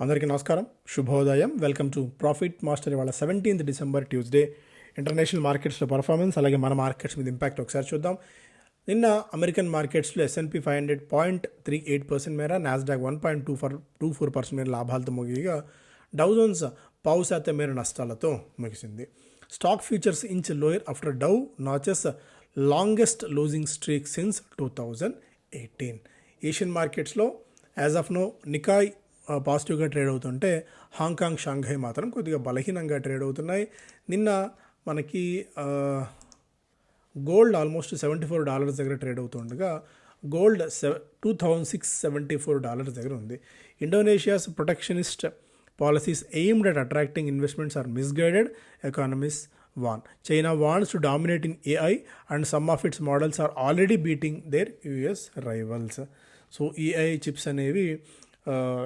అందరికీ నమస్కారం, శుభోదయం. Welcome to profit master. ఇవాళ 17 డిసెంబర్ ట్యూస్డే ఇంటర్నేషనల్ మార్కెట్స్లో పర్ఫార్మెన్స్, అలాగే మన మార్కెట్స్ మీద ఇంపాక్ట్ ఒకసారి చూద్దాం. నిన్న అమెరికన్ మార్కెట్స్లో S&P 500 0.38% మేర, నాస్డాక్ 1.24% మేర లాభాలతో ముగియగా డౌ జోన్స్ పావు శాతం మేర నష్టాలతో ముగిసింది. Stock futures inch lower after Dow notches longest losing streak since 2018. Asian మార్కెట్స్లో యాజ్ ఆఫ్ నో నికాయ్ పాజిటివ్గా ట్రేడ్ అవుతుంటే హాంకాంగ్, షాంఘై మాత్రం కొద్దిగా బలహీనంగా ట్రేడ్ అవుతున్నాయి. నిన్న మనకి గోల్డ్ ఆల్మోస్ట్ $74 దగ్గర ట్రేడ్ అవుతుండగా గోల్డ్ $2,674 దగ్గర ఉంది. Indonesia's protectionist policies aimed at attracting investments are misguided, economist వాన్. China wants to dominate in AI and some of its models are already beating their US rivals. So AI chips అనేవి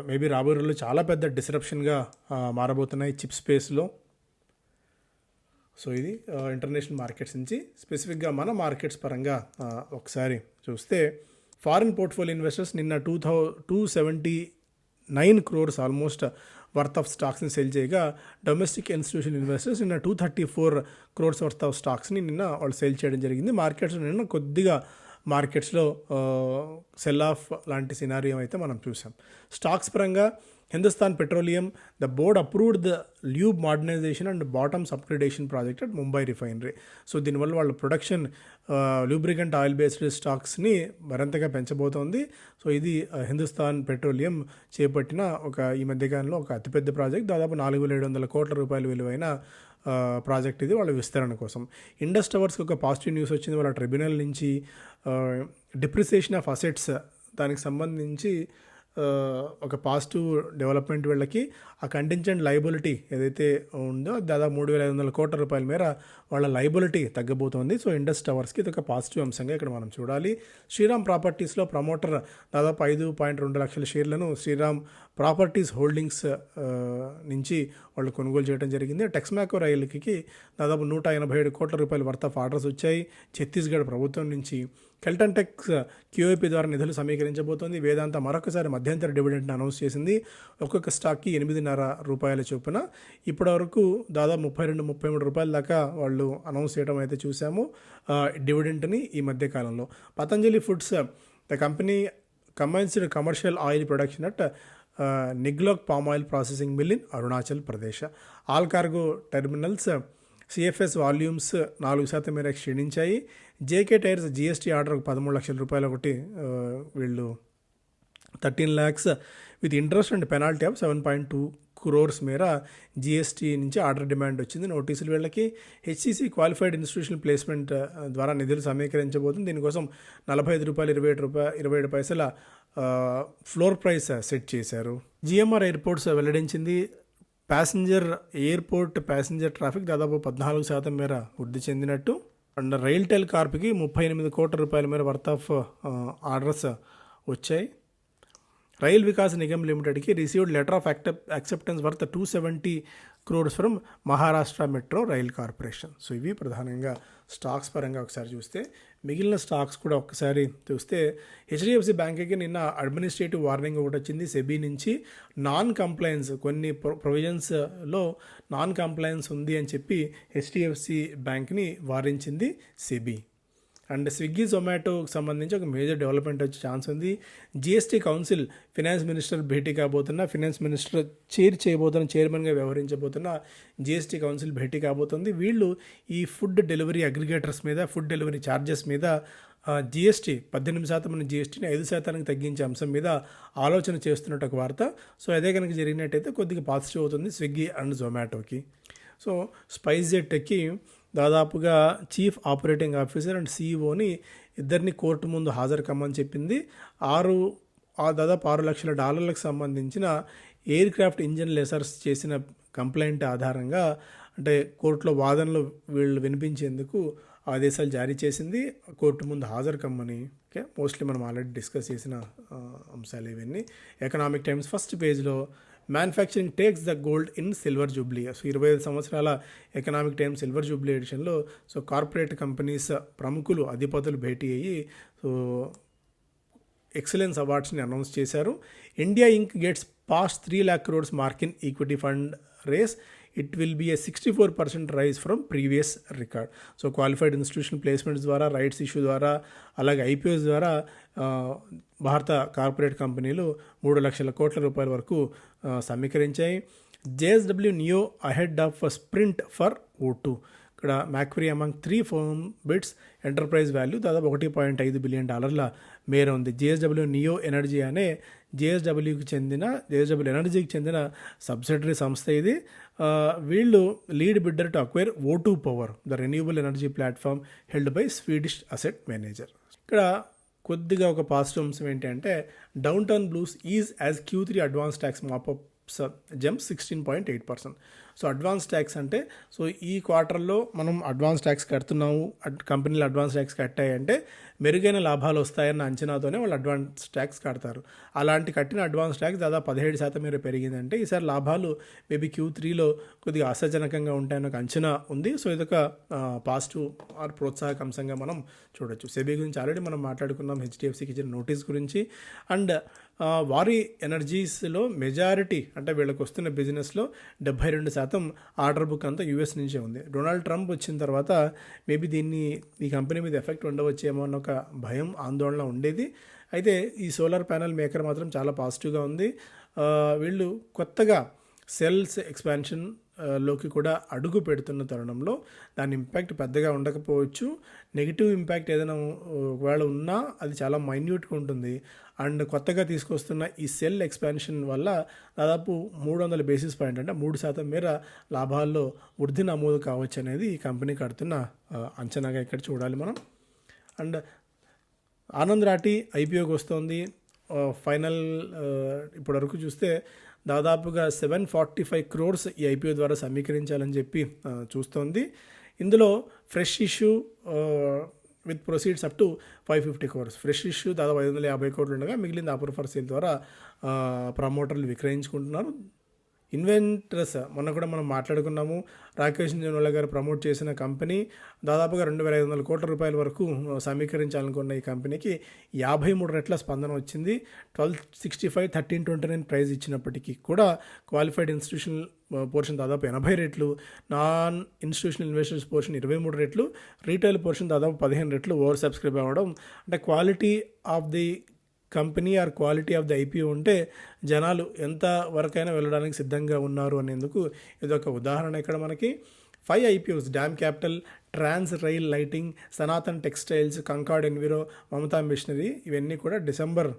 maybe రాబోయే రోజుల్లో చాలా పెద్ద డిస్రప్షన్గా మారబోతున్నాయి chip స్పేస్లో. So ఇది international markets నుంచి. స్పెసిఫిక్గా మన మార్కెట్స్ పరంగా ఒకసారి చూస్తే ఫారిన్ పోర్ట్ఫోలియో ఇన్వెస్టర్స్ నిన్న 279 crores ఆల్మోస్ట్ వర్త్ ఆఫ్ స్టాక్స్ని సెల్ చేయగా, డొమెస్టిక్ ఇన్స్టిట్యూషనల్ ఇన్వెస్టర్స్ నిన్న 234 crores వర్త్ ఆఫ్ స్టాక్స్ని నిన్న వాళ్ళు సెల్ చేయడం జరిగింది. మార్కెట్స్ నిన్న కొద్దిగా మార్కెట్స్లో సెల్ ఆఫ్ లాంటి సినారియో అయితే మనం చూసాం. స్టాక్స్ పరంగా Hindustan petroleum, the board approved the lube modernization and bottoms upgradation project at Mumbai refinery. So దీనివల్ల వాళ్ళ ప్రొడక్షన్ లూబ్రికెంట్ ఆయిల్ బేస్డ్ స్టాక్స్ని మరింతగా పెంచబోతోంది. సో ఇది హిందుస్థాన్ పెట్రోలియం చేపట్టిన ఈ మధ్యకాలంలో ఒక అతిపెద్ద ప్రాజెక్ట్. దాదాపు 4,700 కోట్ల రూపాయలు విలువైన ప్రాజెక్ట్ ఇది, వాళ్ళ విస్తరణ కోసం. ఇండస్ టవర్స్కి ఒక పాజిటివ్ న్యూస్ వచ్చింది. వాళ్ళ ట్రిబ్యునల్ నుంచి డిప్రిసియేషన్ ఆఫ్ అసెట్స్ దానికి సంబంధించి ఒక పాజిటివ్ డెవలప్మెంట్. వీళ్ళకి ఆ కంటింజెంట్ లయబిలిటీ ఏదైతే ఉందో దాదాపు 3,500 కోట్ల రూపాయల మేర వాళ్ళ లయబిలిటీ తగ్గబోతోంది. సో ఇండస్ టవర్స్కి ఇది ఒక పాజిటివ్ అంశంగా ఇక్కడ మనం చూడాలి. శ్రీరామ్ ప్రాపర్టీస్లో ప్రమోటర్ దాదాపు 5.2 లక్షల షేర్లను శ్రీరామ్ ప్రాపర్టీస్ హోల్డింగ్స్ నుంచి వాళ్ళు కొనుగోలు చేయడం జరిగింది. టెక్స్మాకో రైలుకి దాదాపు 187 కోట్ల రూపాయల వర్త్ ఆఫ్ ఆర్డర్స్ వచ్చాయి ఛత్తీస్గఢ్ ప్రభుత్వం నుంచి. కెల్టన్ టెక్స్ QIP ద్వారా నిధులు సమీకరించబోతోంది. వేదాంత మరొకసారి మధ్యంతర డివిడెంట్ని అనౌన్స్ చేసింది. ఒక్కొక్క స్టాక్కి 8.5 రూపాయల చొప్పున. ఇప్పటివరకు దాదాపు 32-33 రూపాయల దాకా వాళ్ళు అనౌన్స్ చేయడం అయితే చూసాము డివిడెంట్ని ఈ మధ్యకాలంలో. Patanjali foods, the company commenced commercial oil production at Niglok palm oil processing mill in Arunachal Pradesh. All cargo terminals CFS volumes 4% మేర క్షీణించాయి. JK టైర్స్ GST ఆర్డర్ 13 లక్షల రూపాయలు ఒకటి వీళ్ళు 13 lakhs with interest and penalty of 7.2 crores మేర GST నుంచి ఆర్డర్ డిమాండ్ వచ్చింది. నోటీసులు వీళ్ళకి. HCC క్వాలిఫైడ్ ఇన్స్టిట్యూషనల్ ప్లేస్మెంట్ ద్వారా నిధులు సమీకరించబోతుంది. దీనికోసం $45.27 ఫ్లోర్ ప్రైస్ సెట్ చేశారు. GMR ఎయిర్పోర్ట్స్ వెల్లడించింది ఎయిర్పోర్ట్ ప్యాసింజర్ ట్రాఫిక్ దాదాపు 14% మేర వృద్ధి చెందినట్టు. అండ్ రైల్టెల్ కార్ప్కి 38 కోట్ల రూపాయల మేర వర్త్ ఆఫ్ ఆర్డర్స్ వచ్చాయి. రైల్ వికాస్ నిగమ్ లిమిటెడ్కి received letter of acceptance worth 270 crores from Maharashtra metro rail corporation. So ఇవి ప్రధానంగా స్టాక్స్ పరంగా ఒకసారి చూస్తే. మిగిలిన స్టాక్స్ కూడా ఒక్కసారి చూస్తే HDFC బ్యాంక్కి నిన్న అడ్మినిస్ట్రేటివ్ వార్నింగ్ ఒకటి వచ్చింది సెబీ నుంచి. నాన్ కంప్లయన్స్, కొన్ని ప్రొవిజన్స్లో నాన్ కంప్లయన్స్ ఉంది అని చెప్పి HDFC బ్యాంక్ని వారించింది సెబీ. అండ్ స్విగ్గీ జొమాటోకి సంబంధించి ఒక మేజర్ డెవలప్మెంట్ వచ్చే ఛాన్స్ ఉంది. GST కౌన్సిల్ ఫినాన్స్ మినిస్టర్ భేటీ కాబోతున్న, ఫినాన్స్ మినిస్టర్ చైర్మన్గా వ్యవహరించబోతున్న GST కౌన్సిల్ భేటీ కాబోతుంది. వీళ్ళు ఈ ఫుడ్ డెలివరీ అగ్రిగేటర్స్ మీద, ఫుడ్ డెలివరీ ఛార్జెస్ మీద GST 18% GSTని 5% తగ్గించే అంశం మీద ఆలోచన చేస్తున్నట్టు ఒక వార్త. సో అదే కనుక జరిగినట్టయితే కొద్దిగా పాజిటివ్ అవుతుంది స్విగ్గీ అండ్ జొమాటోకి. సో స్పైస్జెట్కి దాదాపుగా చీఫ్ ఆపరేటింగ్ ఆఫీసర్ అండ్ CEOని ఇద్దరిని కోర్టు ముందు హాజరు కమ్మని చెప్పింది. దాదాపు $6 లక్షల సంబంధించిన ఎయిర్ క్రాఫ్ట్ ఇంజన్ లెసర్స్ చేసిన కంప్లైంట్ ఆధారంగా, అంటే కోర్టులో వాదనలు వీళ్ళు వినిపించేందుకు ఆదేశాలు జారీ చేసింది. కోర్టు ముందు హాజరు కమ్మని. ఓకే, మోస్ట్లీ మనం ఆల్రెడీ డిస్కస్ చేసిన అంశాలు ఇవన్నీ. ఎకనామిక్ టైమ్స్ ఫస్ట్ పేజ్లో manufacturing takes the gold in silver jubilee. So 25 సంవత్సరాల ఎకనామిక్ టైమ్స్ సిల్వర్ జూబ్లీ ఎడిషన్లో సో కార్పొరేట్ కంపెనీస్ ప్రముఖులు, అధిపతులు భేటీ అయ్యి సో ఎక్సలెన్స్ అవార్డ్స్ని అనౌన్స్ చేశారు. India Inc gets past 3 lakh crores mark in equity fund raise. It will be a 64% rise from previous record. So qualified institution placements ద్వారా, rights issue ద్వారా, అలాగే IPOs ద్వారా భారత కార్పొరేట్ కంపెనీలు 3 లక్షల కోట్ల రూపాయల వరకు సమీకరించాయి. JSW Neo ahead of a sprint for O2. ఇక్కడ Macquarie among 3 firm bids enterprise value దాదాపు $1.5 బిలియన్ మేర ఉంది. JSW Neo ఎనర్జీ అనే JSW ఎనర్జీకి చెందిన సబ్సిడరీ సంస్థ ఇది. వీళ్ళు lead bidder to acquire O2 power, the renewable energy platform held by Swedish asset manager. ఇక్కడ కొద్దిగా ఒక పాజిటివ్ అంశం ఏంటంటే downtown blues is as Q3 advance tax mop up jump 16.8%. So advance tax అంటే సో ఈ క్వార్టర్లో మనం అడ్వాన్స్ ట్యాక్స్ కడుతున్నాము, కంపెనీలు అడ్వాన్స్ ట్యాక్స్ కట్టాయంటే మెరుగైన లాభాలు వస్తాయన్న అంచనాతోనే వాళ్ళు అడ్వాన్స్ ట్యాక్స్ కడతారు. అలాంటి కట్టిన అడ్వాన్స్ ట్యాక్స్ దాదాపు 17% మేర పెరిగిందంటే ఈసారి లాభాలు మేబీ Q3లో కొద్దిగా ఆశాజనకంగా ఉంటాయని ఒక అంచనా ఉంది. సో ఇదొక పాజిటివ్ ఆర్ ప్రోత్సాహక అంశంగా మనం చూడొచ్చు. సెబీ గురించి ఆల్రెడీ మనం మాట్లాడుకున్నాం, హెచ్డిఎఫ్సికి ఇచ్చిన నోటీస్ గురించి. అండ్ వారి ఎనర్జీస్లో మెజారిటీ అంటే వీళ్ళకి వస్తున్న బిజినెస్లో 72% ఆర్డర్ బుక్ అంతా యూఎస్ నుంచే ఉంది. డొనాల్డ్ ట్రంప్ వచ్చిన తర్వాత మేబీ ఈ కంపెనీ మీద ఎఫెక్ట్ ఉండవచ్చేమో అన్న ఒక భయం, ఆందోళన ఉండేది. అయితే ఈ సోలార్ ప్యానెల్ మేకర్ మాత్రం చాలా పాజిటివ్గా ఉంది. వీళ్ళు కొత్తగా సెల్స్ ఎక్స్పాన్షన్ లోకి కూడా అడుగు పెడుతున్న తరుణంలో దాని ఇంపాక్ట్ పెద్దగా ఉండకపోవచ్చు. నెగిటివ్ ఇంపాక్ట్ ఏదైనా ఒకవేళ ఉన్నా అది చాలా మైన్యూట్గా ఉంటుంది. అండ్ కొత్తగా తీసుకొస్తున్న ఈ సెల్ ఎక్స్పాన్షన్ వల్ల దాదాపు 300 బేసిస్ పాయింట్ అంటే 3% మేర లాభాల్లో వృద్ధి నమోదు కావచ్చు అనేది ఈ కంపెనీ కడుతున్న అంచనాగా ఇక్కడ చూడాలి మనం. అండ్ ఆనంద్ రాఠీ ఐపీఓకి వస్తుంది. ఫైనల్ ఇప్పటివరకు చూస్తే దాదాపుగా 745 crores ఈ ఐపీఓ ద్వారా సమీకరించాలని చెప్పి చూస్తోంది. ఇందులో fresh issue with proceeds up to 550 crores. Fresh issue దాదాపు 550 కోట్లు ఉండగా మిగిలింది ఆఫర్ ఫర్ సేల్ ద్వారా ప్రమోటర్లు విక్రయించుకుంటున్నారు. ఇన్వెంటర్స్ మొన్న కూడా మనం మాట్లాడుకున్నాము. రాకేష్ జోన్వాలా గారు ప్రమోట్ చేసిన కంపెనీ దాదాపుగా 2,500 కోట్ల రూపాయల వరకు సమీకరించాలనుకున్న ఈ కంపెనీకి 53 రెట్ల స్పందన వచ్చింది. 1265, 1329 ప్రైస్ ఇచ్చినప్పటికీ కూడా క్వాలిఫైడ్ ఇన్స్టిట్యూషనల్ పోర్షన్ దాదాపు 80 రెట్లు, నాన్ ఇన్స్టిట్యూషనల్ ఇన్వెస్టర్స్ పోర్షన్ 23 రెట్లు, రీటైల్ పోర్షన్ దాదాపు 15 రెట్లు ఓవర్ సబ్స్క్రైబ్ అవ్వడం. అంటే quality of the company are quality of the IPO ఉంటే జనాలు ఎంత వరకైనా వెళ్ళడానికి సిద్ధంగా ఉన్నారు అనేందుకు ఇదొక ఉదాహరణ. ఇక్కడ మనకి 5 IPOs Dam Capital, Trans Rail Lighting, Sanatan Textiles, Concord Enviro, Mamata Machinery ఇవన్నీ కూడా డిసెంబర్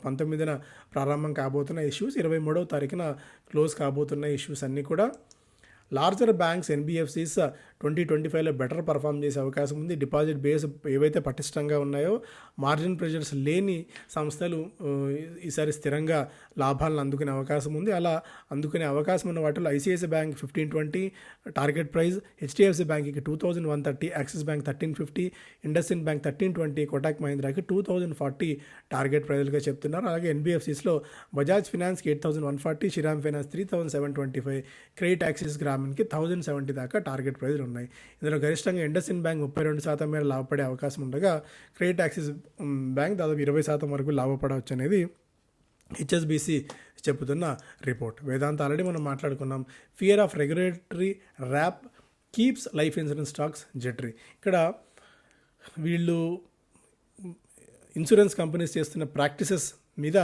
19న ప్రారంభం కాబోతున్న ఇష్యూస్, 23వ తారీఖున క్లోజ్ కాబోతున్న ఇష్యూస్ అన్నీ కూడా. లార్జర్ బ్యాంక్స్ ఎన్బిఎఫ్సిస్ 2025లో బెటర్ పర్ఫామ్ చేసే అవకాశం ఉంది. డిపాజిట్ బేస్ ఏవైతే పటిష్టంగా ఉన్నాయో, మార్జిన్ ప్రెషర్స్ లేని సంస్థలు ఈసారి స్థిరంగా లాభాలను అందుకునే అవకాశం ఉంది. అలా అందుకునే అవకాశం ఉన్న వాటిలో ICICI bank 1520 target price, HDFC బ్యాంక్కి 2130, Axis bank 1350, IndusInd bank 1320, Kotak మహీంద్రాకి 2040 టార్గెట్ ప్రైజ్లుగా చెప్తున్నారు. అలాగే ఎన్బిఎఫ్సిస్లో బజాజ్ ఫినాన్స్కి 8140, శ్రీరామ్ ఫైనాన్స్ 3725, క్రెడిట్ యాక్సిస్ గ్రామీణ్కి 1070 దాకా టార్గెట్ ప్రైజ్లు ఉన్నాయి. ఇందులో గరిష్టంగా ఇండస్ఇండ్ బ్యాంక్ 32% మేర లాభపడే అవకాశం ఉండగా క్రెడిట్ యాక్సిస్ బ్యాంక్ దాదాపు 20% వరకు లాభపడవచ్చు అనేది హెచ్ఎస్బిసి చెబుతున్న రిపోర్ట్. వేదాంత ఆల్రెడీ మనం మాట్లాడుకున్నాం. Fear of regulatory rap keeps life insurance stocks jittery. ఇక్కడ వీళ్ళు ఇన్సూరెన్స్ కంపెనీస్ చేస్తున్న ప్రాక్టీసెస్ మీద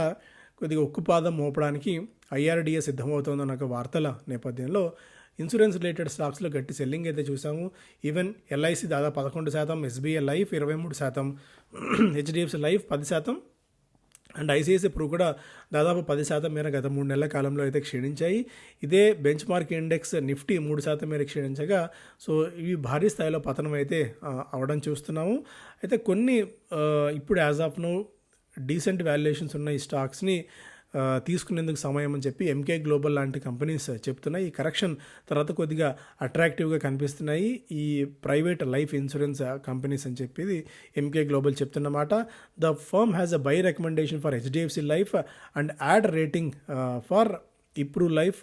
కొద్దిగా ఉక్కుపాదం మోపడానికి ఐఆర్డిఏ సిద్ధమవుతోందన్న ఒక వార్తల నేపథ్యంలో ఇన్సూరెన్స్ రిలేటెడ్ స్టాక్స్లో గట్టి సెల్లింగ్ అయితే చూసాము. ఈవెన్ ఎల్ఐసి దాదాపు 11%, SBI life 23%, HDFC life 10%, and ICICI pru కూడా దాదాపు 10% మేర గత 3 నెలల కాలంలో అయితే క్షీణించాయి. ఇదే బెంచ్ మార్క్ ఇండెక్స్ నిఫ్టీ 3% మేర క్షీణించగా సో ఇవి భారీ స్థాయిలో పతనం అయితే అవడం చూస్తున్నాము. అయితే కొన్ని ఇప్పుడు as of no decent valuations ఉన్న ఈ స్టాక్స్ని తీసుకునేందుకు సమయం అని చెప్పి ఎంకే గ్లోబల్ లాంటి కంపెనీస్ చెప్తున్నాయి. ఈ కరెక్షన్ తర్వాత కొద్దిగా అట్రాక్టివ్గా కనిపిస్తున్నాయి ఈ ప్రైవేట్ లైఫ్ ఇన్సూరెన్స్ కంపెనీస్ అని చెప్పి ఎంకే గ్లోబల్ చెప్తున్నమాట. The firm has a buy recommendation for HDFC life and add rating for improve life,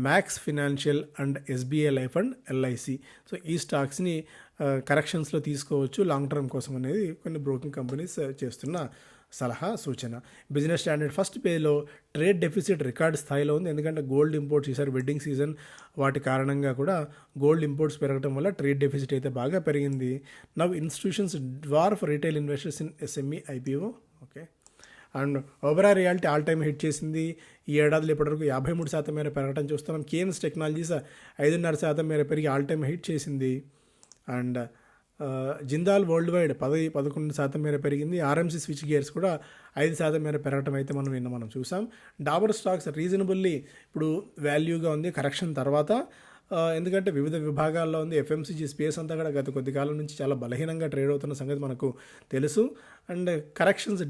Max Financial and SBI life and LIC. So ఈ స్టాక్స్ని కరెక్షన్స్లో తీసుకోవచ్చు లాంగ్ టర్మ్ కోసం అనేది కొన్ని బ్రోకింగ్ కంపెనీస్ చేస్తున్న సలహా సూచన. బిజినెస్ స్టాండర్డ్ ఫస్ట్ పేజ్లో ట్రేడ్ డెఫిసిట్ రికార్డ్ స్థాయిలో ఉంది. ఎందుకంటే గోల్డ్ ఇంపోర్ట్స్ ఈసారి వెడ్డింగ్ సీజన్ వాటి కారణంగా కూడా గోల్డ్ ఇంపోర్ట్స్ పెరగడం వల్ల ట్రేడ్ డెఫిసిట్ అయితే బాగా పెరిగింది. Now institutions dwarf retail investors in SME IPO. Okay. And Oberoi realty all time hit చేసింది. ఈ ఏడాదిలో ఇప్పటివరకు 53% మేర పెరగడం చూస్తున్నాం. కేన్స్ టెక్నాలజీస్ 5.5% మేర పెరిగి ఆల్ టైమ్ హిట్ చేసింది. అండ్ జిందాల్ వరల్డ్ వైడ్ 11% మేర పెరిగింది. ఆర్ఎంసీ స్విచ్ గేర్స్ కూడా 5% మేర పెరగటం అయితే మనం చూసాం. డాబర్ స్టాక్స్ రీజనబుల్లీ ఇప్పుడు వాల్యూగా ఉంది కరెక్షన్ తర్వాత. ఎందుకంటే వివిధ విభాగాల్లో ఉంది. ఎఫ్ఎంసీజీ స్పేస్ అంతా కూడా గత కొద్ది కాలం నుంచి చాలా బలహీనంగా ట్రేడ్ అవుతున్న సంగతి మనకు తెలుసు. అండ్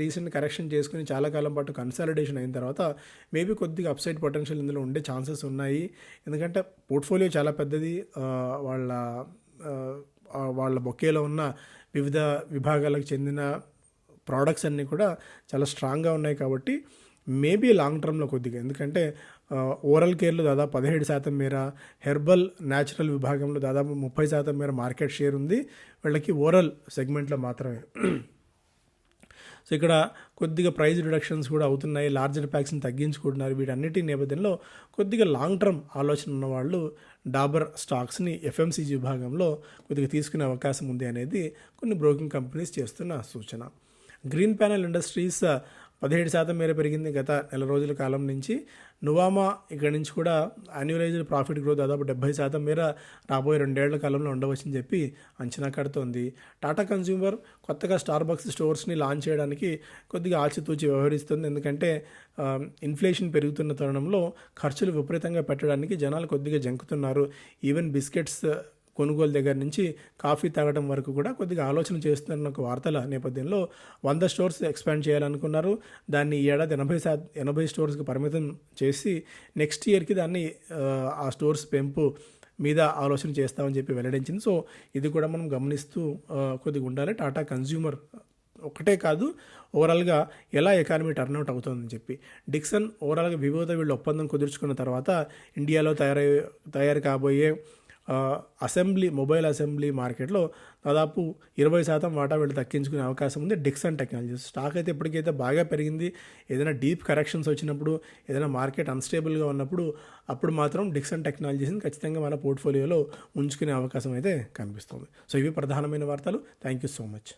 డీసెంట్ కరెక్షన్ చేసుకుని చాలా కాలం పాటు కన్సాలిడేషన్ అయిన తర్వాత మేబీ కొద్దిగా అప్సైడ్ పొటెన్షియల్ ఇందులో ఉండే ఛాన్సెస్ ఉన్నాయి. ఎందుకంటే పోర్ట్ఫోలియో చాలా పెద్దది. వాళ్ళ బొకేలో ఉన్న వివిధ విభాగాలకు చెందిన ప్రోడక్ట్స్ అన్నీ కూడా చాలా స్ట్రాంగ్గా ఉన్నాయి కాబట్టి మేబీ లాంగ్ టర్మ్లో కొద్దిగా, ఎందుకంటే ఓరల్ కేర్లో దాదాపు 17% మేర, హెర్బల్ న్యాచురల్ విభాగంలో దాదాపు 30% మేర మార్కెట్ షేర్ ఉంది వీళ్ళకి ఓరల్ సెగ్మెంట్లో మాత్రమే. సో ఇక్కడ కొద్దిగా ప్రైస్ రిడక్షన్స్ కూడా అవుతున్నాయి. లార్జర్ ప్యాక్స్ని తగ్గించుకుంటున్నారు. వీటన్నిటి నేపథ్యంలో కొద్దిగా లాంగ్ టర్మ్ ఆలోచన ఉన్నవాళ్ళు డాబర్ స్టాక్స్ని ఎఫ్ఎంసీజీ విభాగంలో కొద్దిగా తీసుకునే అవకాశం ఉంది అనేది కొన్ని బ్రోకింగ్ కంపెనీస్ చేస్తున్న సూచన. గ్రీన్ ప్యానెల్ ఇండస్ట్రీస్ 17% మేర పెరిగింది గత నెల రోజుల కాలం నుంచి. నువామా ఇక్కడ నుంచి కూడా యాన్యువలైజ్డ్ ప్రాఫిట్ గ్రోత్ దాదాపు 70% మేర రాబోయే 2 ఏళ్ల కాలంలో ఉండవచ్చని చెప్పి అంచనా కడుతోంది. టాటా కన్స్యూమర్ కొత్తగా స్టార్బక్స్ స్టోర్స్ని లాంచ్ చేయడానికి కొద్దిగా ఆచితూచి వ్యవహరిస్తుంది. ఎందుకంటే ఇన్ఫ్లేషన్ పెరుగుతున్న తరుణంలో ఖర్చులు విపరీతంగా పెట్టడానికి జనాలు కొద్దిగా జంకుతున్నారు. ఈవెన్ బిస్కెట్స్ కొనుగోలు దగ్గర నుంచి కాఫీ తాగడం వరకు కూడా కొద్దిగా ఆలోచన చేస్తున్న ఒక వార్తల నేపథ్యంలో 100 స్టోర్స్ ఎక్స్పాండ్ చేయాలనుకున్నారు. దాన్ని ఈ ఏడాది 80 స్టోర్స్కి పరిమితం చేసి నెక్స్ట్ ఇయర్కి దాన్ని ఆ స్టోర్స్ పెంపు మీద ఆలోచన చేస్తామని చెప్పి వెల్లడించింది. సో ఇది కూడా మనం గమనిస్తూ కొద్దిగా ఉండాలి. టాటా కన్స్యూమర్ ఒకటే కాదు, ఓవరాల్గా ఎలా ఎకానమీ టర్న్అవుట్ అవుతుందని చెప్పి. డిక్సన్ ఓవరాల్గా వివిధ వీళ్ళు ఒప్పందం కుదుర్చుకున్న తర్వాత ఇండియాలో తయారు కాబోయే మొబైల్ అసెంబ్లీ మార్కెట్లో దాదాపు 20% వాటా వీళ్ళు దక్కించుకునే అవకాశం ఉంది. డిక్సన్ టెక్నాలజీస్ స్టాక్ అయితే ఇప్పటికైతే బాగా పెరిగింది. ఏదైనా డీప్ కరెక్షన్స్ వచ్చినప్పుడు, ఏదైనా మార్కెట్ అన్స్టేబుల్గా ఉన్నప్పుడు అప్పుడు మాత్రం డిక్సన్ టెక్నాలజీస్ని ఖచ్చితంగా మన పోర్ట్ఫోలియోలో ఉంచుకునే అవకాశం అయితే కనిపిస్తుంది. సో ఇవి ప్రధానమైన వార్తలు. Thank you so much.